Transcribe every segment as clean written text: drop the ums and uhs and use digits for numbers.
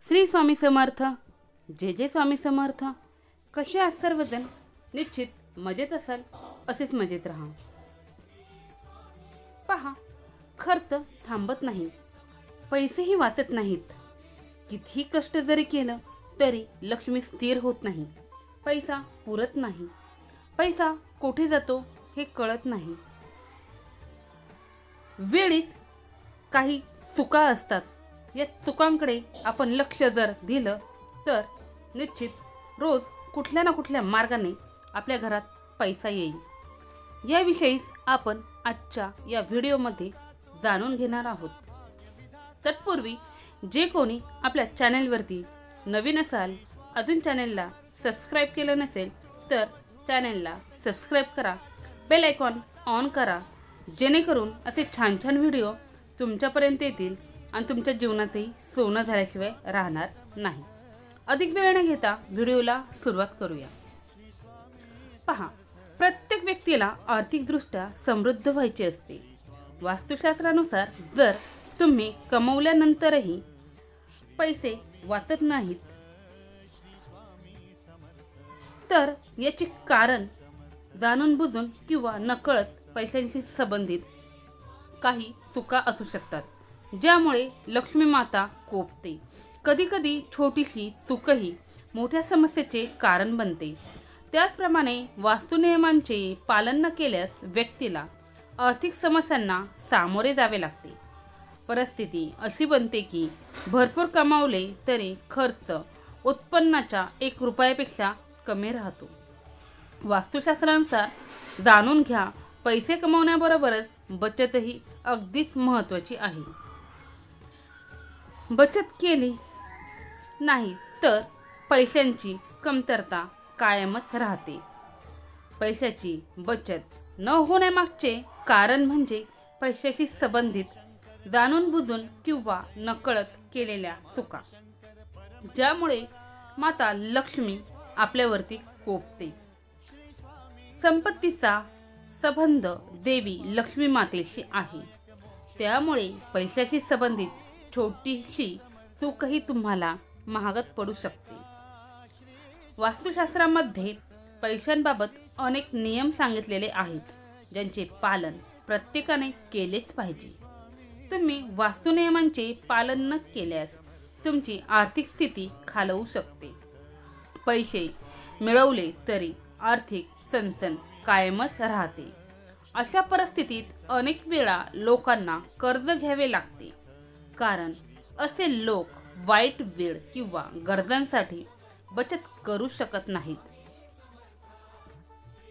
श्री स्वामी समर्थ. जे जे स्वामी समर्थ. कसे आहात सर्वजण? निश्चित मजेत असाल. असेच मजेत राहा. पहा, खर्च थांबत नाही, पैसेही वाचत नाहीत. कितीही कष्ट जरी केलं तरी लक्ष्मी स्थिर होत नाही. पैसा पुरत नाही. पैसा कुठे जातो हे कळत नाही. वेळीच काही चुका असतात. या चुकांकडे आपण लक्ष जर दिलं तर निश्चित रोज कुठल्या ना कुठल्या मार्गाने आपल्या घरात पैसा येईल. याविषयीच आपण आजच्या या व्हिडिओमध्ये जाणून घेणार आहोत. तत्पूर्वी जे कोणी आपल्या चॅनलवरती नवीन असाल, अजून चॅनलला सबस्क्राईब केलं नसेल तर चॅनलला सबस्क्राईब करा, बेल आयकॉन ऑन करा, जेणेकरून असे छान छान व्हिडिओ तुमच्यापर्यंत येतील आणि तुमच्या जीवनातही सोनं झाल्याशिवाय राहणार नाही. अधिक वेळ न घेता व्हिडिओला सुरुवात करूया. पहा, प्रत्येक व्यक्तीला आर्थिकदृष्ट्या समृद्ध व्हायचे असते. वास्तुशास्त्रानुसार जर तुम्ही कमवल्यानंतरही पैसे वाचत नाहीत तर याचे कारण जाणून बुजून किंवा नकळत पैशांशी संबंधित काही चुका असू शकतात, ज्यामुळे लक्ष्मी माता कोपते. कधीकधी छोटीशी चूकही मोठ्या समस्येचे कारण बनते. त्याचप्रमाणे वास्तुनियमांचे पालन न केल्यास व्यक्तीला आर्थिक समस्यांना सामोरे जावे लागते. परिस्थिती अशी बनते की भरपूर कमावले तरी खर्च उत्पन्नाच्या 1 रुपयापेक्षा कमी राहतो. वास्तुशास्त्रानुसार जाणून घ्या, पैसे कमवण्याबरोबरच बचतही अगदीच महत्त्वाची आहे. बचत केली नाही तर पैशांची कमतरता कायमच राहते. पैशाची बचत न होण्यामागचे कारण म्हणजे पैशाशी संबंधित जाणून बुजून किंवा नकळत केलेल्या चुका, ज्यामुळे माता लक्ष्मी आपल्यावरती कोपते. संपत्तीचा संबंध देवी लक्ष्मी मातेशी आहे. त्यामुळे पैशाशी संबंधित छोटीशी चूकही तुम्हाला महागात पडू शकते. वास्तुशास्त्रामध्ये पैशांबाबत अनेक नियम सांगितलेले आहेत, ज्यांचे पालन प्रत्येकाने केलेच पाहिजे. तुम्ही वास्तुनियमांचे पालन न केल्यास तुमची आर्थिक स्थिती खालवू शकते. पैसे मिळवले तरी आर्थिक चणचण कायमच राहते. अशा परिस्थितीत अनेक वेळा लोकांना कर्ज घ्यावे लागते, कारण असे लोक वाईट वेळ किंवा गरजांसाठी बचत करू शकत नाहीत.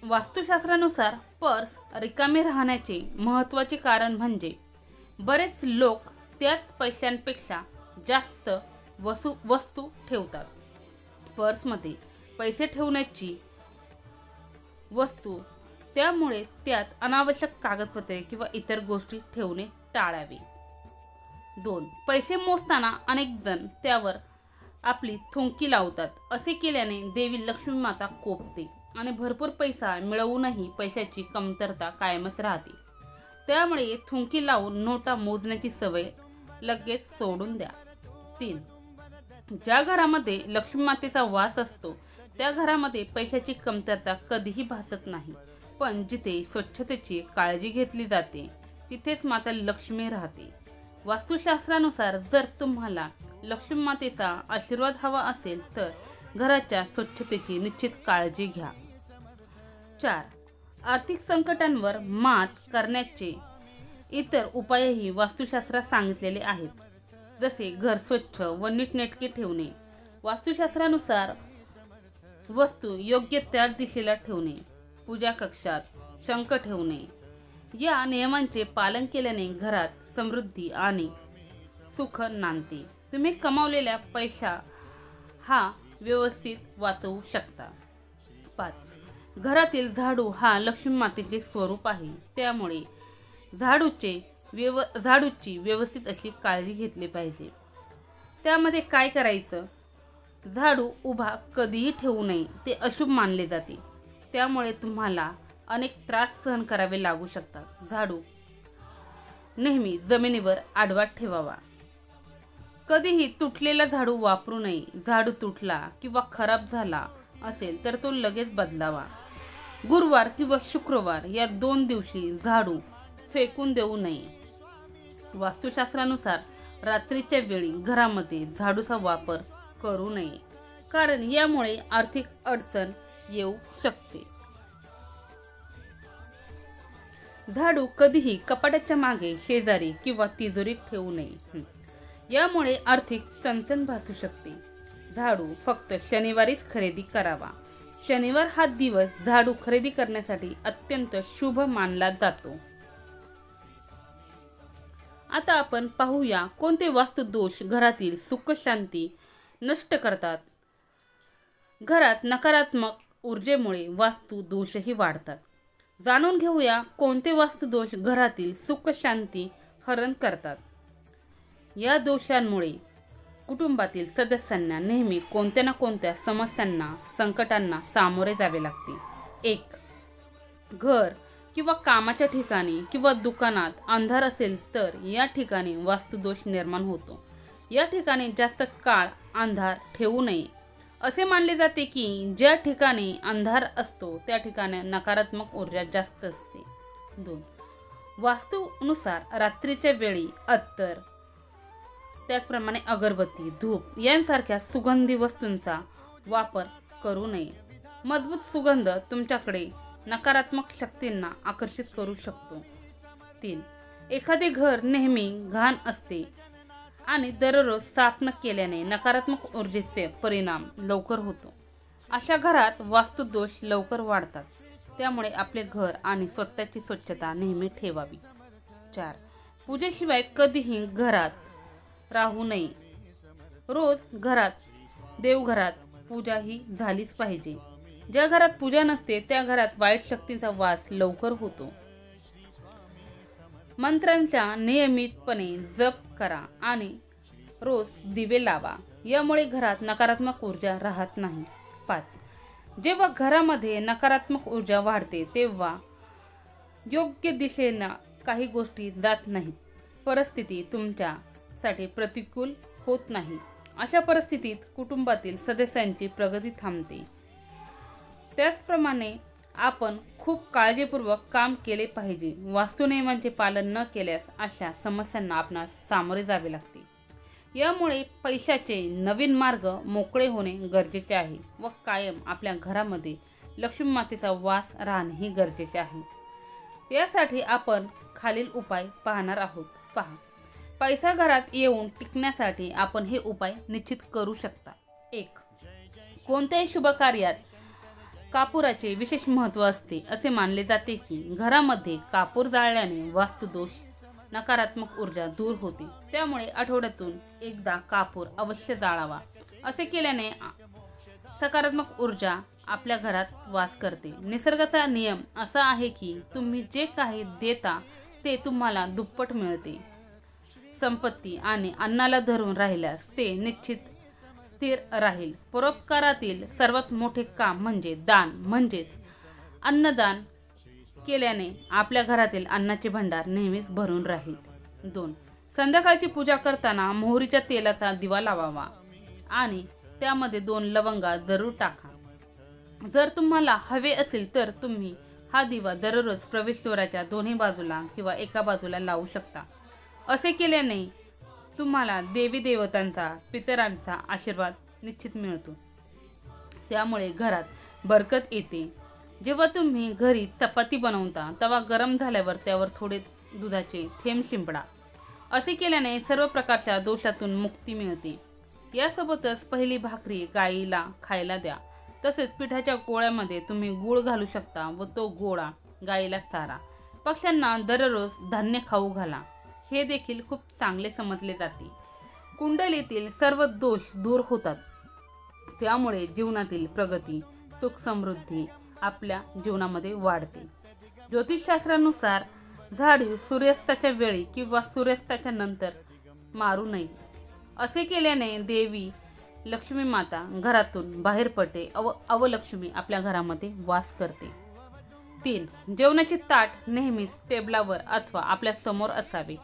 वास्तुशास्त्रानुसार पर्स रिकामे राहण्याचे महत्त्वाचे कारण म्हणजे बरेच लोक त्याच पैशांपेक्षा जास्त वस्तू ठेवतात. पर्समध्ये पैसे ठेवण्याची वस्तू, त्यामुळे त्यात अनावश्यक कागदपत्रे किंवा इतर गोष्टी ठेवणे टाळावे. 2. पैसे मोजताना अनेक जण त्यावर आपली थुंकी लावतात. असे केल्याने देवी लक्ष्मी माता कोपते आणि भरपूर पैसा मिळवूनही पैशाची कमतरता कायमच राहते. त्यामुळे थुंकी लावून नोटा मोजण्याची सवय लगेच सोडून द्या. 3. ज्या घरामध्ये लक्ष्मी मातेचा वास असतो त्या घरामध्ये पैशाची कमतरता कधीही भासत नाही. पण जिथे स्वच्छतेची काळजी घेतली जाते तिथेच माता लक्ष्मी राहते. वास्तुशास्त्रानुसार जर तुम्हाला लक्ष्मी मातेचा आशीर्वाद हवा असेल तर घराच्या स्वच्छतेची निश्चित काळजी घ्या. 4. आर्थिक संकटांवर मात करण्याचे इतर उपायही वास्तुशास्त्रात सांगितलेले आहेत, जसे घर स्वच्छ व नीटनेटके ठेवणे, वास्तुशास्त्रानुसार वस्तू योग्य त्या दिशेला ठेवणे, पूजा कक्षात शंख ठेवणे. या नियमांचे पालन केल्याने घरात समृद्धी आणि सुख नांदते. तुम्ही कमावलेल्या पैसा हा व्यवस्थित वाचवू शकता. 5. घरातील झाडू हा लक्ष्मी मातेचे स्वरूप आहे. त्यामुळे झाडूची व्यवस्थित अशी काळजी घेतली पाहिजे. त्यामध्ये काय करायचं? झाडू उभा कधीही ठेवू नये, ते अशुभ मानले जाते. त्यामुळे तुम्हाला अनेक त्रास सहन करावे लागू शकतात. झाडू नेहमी जमिनीवर आडवा ठेवावा. कधीही तुटलेला झाडू वापरू नये. झाडू तुटला किंवा खराब झाला असेल तर तो लगेच बदलावा. गुरुवार किंवा शुक्रवार या 2 दिवशी झाडू फेकून देऊ नये. वास्तुशास्त्रानुसार रात्रीच्या वेळी घरामध्ये झाडूचा वापर करू नये, कारण यामुळे आर्थिक अडचण येऊ शकते. झाडू कधीही कपाटाच्या मागे, शेजारी किंवा तिजोरीत ठेवू नये. यामुळे आर्थिक चणचण भासू शकते. झाडू फक्त शनिवारीच खरेदी करावा. शनिवार हा दिवस झाडू खरेदी करण्यासाठी अत्यंत शुभ मानला जातो. आता आपण पाहूया कोणते वास्तु दोष घरातील सुख शांती नष्ट करतात. घरात नकारात्मक ऊर्जेमुळे वास्तु दोषही वाढतात. जाणून घेऊया कोणते वास्तु दोष घरातील सुख शांती हरण करतात. या दोषांमुळे कुटुंबातील सदस्यांना नेहमी कोणत्या ना कोणत्या समस्यांना, संकटांना सामोरे जावे लागते. 1. घर किंवा कामाच्या ठिकाणी किंवा दुकानात अंधार असेल तर या ठिकाणी वास्तुदोष निर्माण होतो. या ठिकाणी जास्त काळ अंधार ठेवू नये. असे मानले जाते की ज्या ठिकाणी अंधार असतो त्या ठिकाणी नकारात्मक ऊर्जा जास्त असते. 2. वास्तूनुसार रात्रीच्या वेळी अत्तर, त्याचप्रमाणे अगरबत्ती, धूप यांसारख्या सुगंधी वस्तूंचा वापर करू नये. मजबूत सुगंध तुमच्याकडे नकारात्मक शक्तींना आकर्षित करू शकतो. 3. एखादे घर नेहमी घाण असते आणि दररोज साफ न केल्याने नकारात्मक ऊर्जेचे परिणाम लवकर होतो. अशा घरात वास्तुदोष लवकर वाढतात. त्यामुळे आपले घर आणि स्वतःची स्वच्छता नेहमी ठेवावी. 4. पूजेशिवाय कधीही घरात राहू नये. रोज देवघरात पूजा ही झालीच पाहिजे. ज्या घरात पूजा नसते त्या घरात वाईट शक्तींचा वास लवकर होतो. मंत्रांचा नियमितपणे जप करा आणि रोज दिवे लावा. यामुळे घरात नकारात्मक ऊर्जा राहत नाही. 5. जेव्हा घरामध्ये नकारात्मक ऊर्जा वाढते तेव्हा योग्य दिशेने काही गोष्टी जात नाहीत. परिस्थिती तुमच्यासाठी प्रतिकूल होत नाही. अशा परिस्थितीत कुटुंबातील सदस्यांची प्रगती थांबते. त्याचप्रमाणे आपण खूप काळजीपूर्वक काम केले पाहिजे. वास्तुनियमांचे पालन न केल्यास अशा समस्यांना आपणास सामोरे जावे लागते. यामुळे पैशाचे नवीन मार्ग मोकळे होणे गरजेचे आहे व कायम आपल्या घरामध्ये लक्ष्मी मातेचा वास राहणेही गरजेचे आहे. यासाठी आपण खालील उपाय पाहणार आहोत. पहा, पैसा घरात येऊन टिकण्यासाठी आपण हे उपाय निश्चित करू शकता. 1. कोणत्याही शुभ कार्यात कापुराचे विशेष महत्त्व असते. असे मानले जाते की घरामध्ये कापूर जाळल्याने वास्तुदोष, नकारात्मक ऊर्जा दूर होते. त्यामुळे आठवड्यातून एकदा कापूर अवश्य जाळावा. असे केल्याने सकारात्मक ऊर्जा आपल्या घरात वास करते. निसर्गाचा नियम असा आहे की तुम्ही जे काही देता ते तुम्हाला दुप्पट मिळते. संपत्ती आणि अन्नाला धरून राहिल्यास ते निश्चित स्थिर राहील. परोपकारातील सर्वात मोठे काम म्हणजे दान, म्हणजेच अन्नदान केल्याने आपल्या घरातील अन्नाचे भांडार नेहमीच भरून राहील. 2. संध्याकाळची पूजा करताना मोहरीच्या तेलाचा दिवा लावावा आणि त्यामध्ये 2 लवंगा जरूर टाका. जर तुम्हाला हवे असेल तर तुम्ही हा दिवा दररोज प्रवेशद्वाराच्या दोन्ही बाजूला किंवा एका बाजूला लावू शकता. असे केल्याने तुम्हाला देवी देवतांचा, पितरांचा आशीर्वाद निश्चित मिळतो. त्यामुळे घरात बरकत येते. जेव्हा तुम्ही घरी चपाती बनवता तेव्हा गरम झाल्यावर त्यावर थोडे दुधाचे थेंब शिंपडा. असे केल्याने सर्व प्रकारच्या दोषातून मुक्ती मिळते. यासोबतच पहिली भाकरी गाईला खायला द्या. तसेच पिठाच्या गोळ्यामध्ये तुम्ही गूळ घालू शकता व तो गोळा गाईला चारा. पक्ष्यांना दररोज धान्य खाऊ घाला. हे देखील खूप चांगले समजले जाते. कुंडलीतील सर्व दोष दूर होतात. त्यामुळे जीवनातील प्रगती, सुख समृद्धी आपल्या जीवनामध्ये वाढते. ज्योतिषशास्त्रानुसार झाडू सूर्यास्ताच्या वेळी किंवा सूर्यास्ताच्या नंतर मारू नये. असे केल्याने देवी लक्ष्मी माता घरातून बाहेर पडते. अवलक्ष्मी आपल्या घरामध्ये वास करते. 3. जेवणाचे ताट नेहमीच टेबलावर अथवा आपल्या समोर असावे.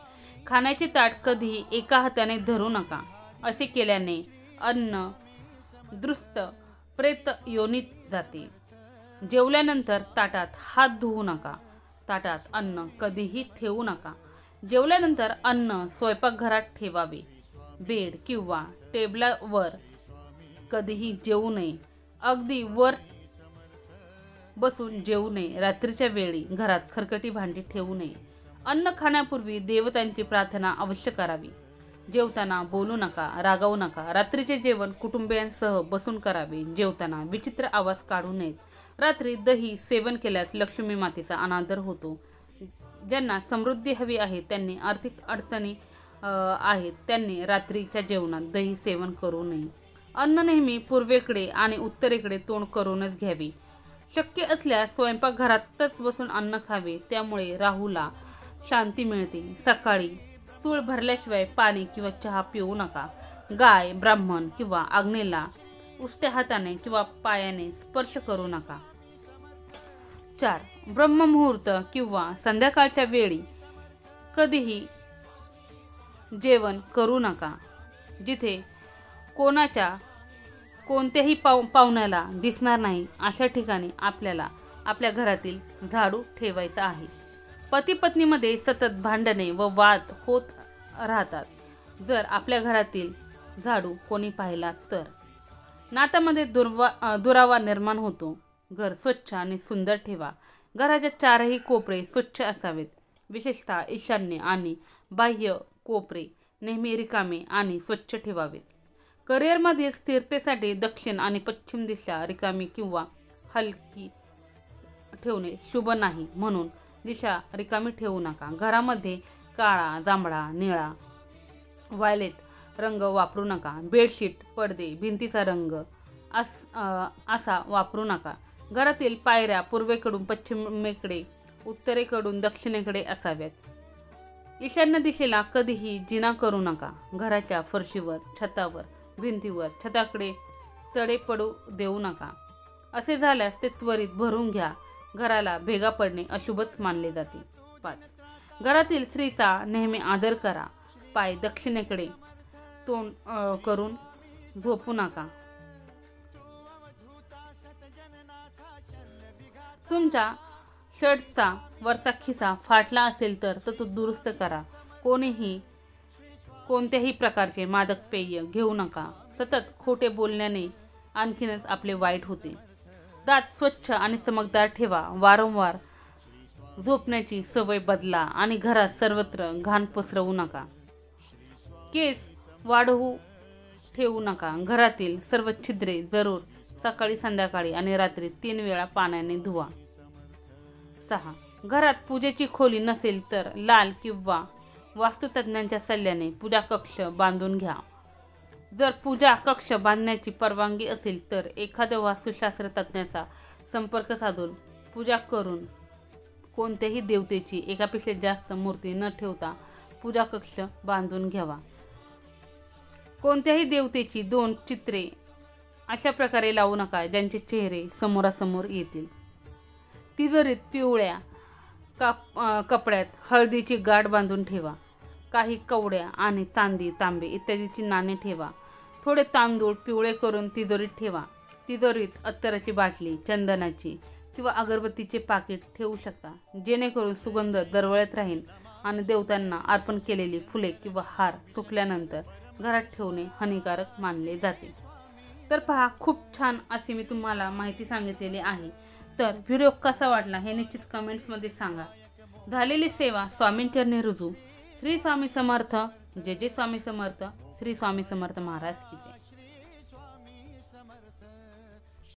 खाण्याचे ताट कधीही एका हाताने धरू नका. असे केल्याने अन्न दृष्ट प्रेत योनीत जाते. जेवल्यानंतर ताटात हात धुवू नका. ताटात अन्न कधीही ठेवू नका. जेवल्यानंतर अन्न स्वयंपाकघरात ठेवावे. बेड किंवा टेबलावर कधीही जेवू नये. अगदी वर बसून जेवू नये. रात्रीच्या वेळी घरात खरकटी भांडी ठेवू नये. अन्न खाण्यापूर्वी देवतांची प्रार्थना अवश्य करावी. जेवताना बोलू नका, रागावू नका. रात्रीचे जेवण कुटुंबियांसह बसून करावे. जेवताना विचित्र आवाज काढू नयेत. रात्री दही सेवन केल्यास लक्ष्मी मातेचा अनादर होतो. ज्यांना समृद्धी हवी आहे, त्यांनी आर्थिक अडचणी आहेत, त्यांनी रात्रीच्या जेवणात दही सेवन करू नये. अन्न नेहमी पूर्वेकडे आणि उत्तरेकडे तोंड करूनच घ्यावे. शक्य असल्यास स्वयंपाकघरातच बसून अन्न खावे. त्यामुळे राहूला शांती मिळते. सकाळी चूळ भरल्याशिवाय पाणी किंवा चहा पिऊ नका. गाय, ब्राह्मण किंवा आग्नेला उष्ट्या हाताने किंवा पायाने स्पर्श करू नका. 4. ब्रह्ममुहूर्त किंवा संध्याकाळच्या वेळी कधीही जेवण करू नका. जिथे कोणत्याही पाहुण्याला दिसणार नाही अशा ठिकाणी आपल्याला आपल्या घरातील झाडू ठेवायचा आहे. पती पत्नीमध्ये सतत भांडणे व वाद होत राहतात. जर आपल्या घरातील झाडू कोणी पाहिला तर नात्यामध्ये दुरावा निर्माण होतो. घर स्वच्छ आणि सुंदर ठेवा. घराच्या चारही कोपरे स्वच्छ असावेत. विशेषतः ईशान्य आणि बाह्य कोपरे नेहमी रिकामे आणि स्वच्छ ठेवावेत. करिअरमध्ये स्थिरतेसाठी दक्षिण आणि पश्चिम दिशा रिकामी किंवा हलकी ठेवणे शुभ नाही, म्हणून दिशा रिकामी ठेवू नका. घरामध्ये काळा, जांभळा, निळा, व्हायलेट रंग वापरू नका. बेडशीट, पडदे, भिंतीचा रंग असा वापरू नका. घरातील पायऱ्या पूर्वेकडून पश्चिमेकडे, उत्तरेकडून दक्षिणेकडे असाव्यात. ईशान्य दिशेला कधीही जिना करू नका. घराच्या फरशीवर, छतावर, भिंतीवर, छताकडे तडे पडू देऊ नका. असे झाल्यास ते त्वरित भरून घ्या. घराला भेगा पडणे अशुभच मानले जाते. 5. घरातील स्त्रीचा नेहमी आदर करा. पाय दक्षिणेकडे तोंड करून झोपू नका. तुमच्या शर्टचा वरचा खिसा फाटला असेल तर तो दुरुस्त करा. कोणत्याही प्रकारचे मादक पेय घेऊ नका. सतत खोटे बोलण्याने आणखीनच आपले वाईट होते. दात स्वच्छ आणि चमकदार ठेवा. वारंवार झोपण्याची सवय बदला आणि घरात सर्वत्र घाण पसरवू नका. केस वाढवू ठेवू नका. घरातील सर्व छिद्रे जरूर सकाळी, संध्याकाळी आणि रात्री 3 वेळा पाण्याने धुवा. 6. घरात पूजेची खोली नसेल तर लाल किंवा वास्तुतज्ञांच्या सल्ल्याने पूजा कक्ष बांधून घ्या. जर पूजा कक्ष बांधण्याची परवानगी असेल तर एखाद्या वास्तुशास्त्र तज्ञाचा संपर्क साधून पूजा करून कोणत्याही देवतेची एकापेक्षा जास्त मूर्ती न ठेवता पूजा कक्ष बांधून घ्यावा. कोणत्याही देवतेची 2 चित्रे अशा प्रकारे लावू नका ज्यांचे चेहरे समोरासमोर येतील. तिजोरीत पिवळ्या कपड्यात हळदीची गाठ बांधून ठेवा. काही कवड्या आणि चांदी, तांबे इत्यादीची नाणी ठेवा. थोडे तांदूळ पिवळे करून तिजोरीत ठेवा. तिजोरीत अत्तराची बाटली, चंदनाची किंवा अगरबत्तीचे पाकिट ठेवू शकता, जेणेकरून सुगंध दरवळत राहील आणि देवतांना अर्पण केलेली फुले किंवा हार सुकल्यानंतर घरात ठेवणे हानिकारक मानले जाते. तर पहा, खूप छान अशी मी तुम्हाला माहिती सांगितलेली आहे. तर व्हिडिओ कसा वाटला हे निश्चित कमेंट्समध्ये सांगा. झालेली सेवा स्वामींचरणी रुजू. श्री स्वामी समर्थ. जय जय स्वामी समर्थ. श्री स्वामी समर्थ महाराज की जय.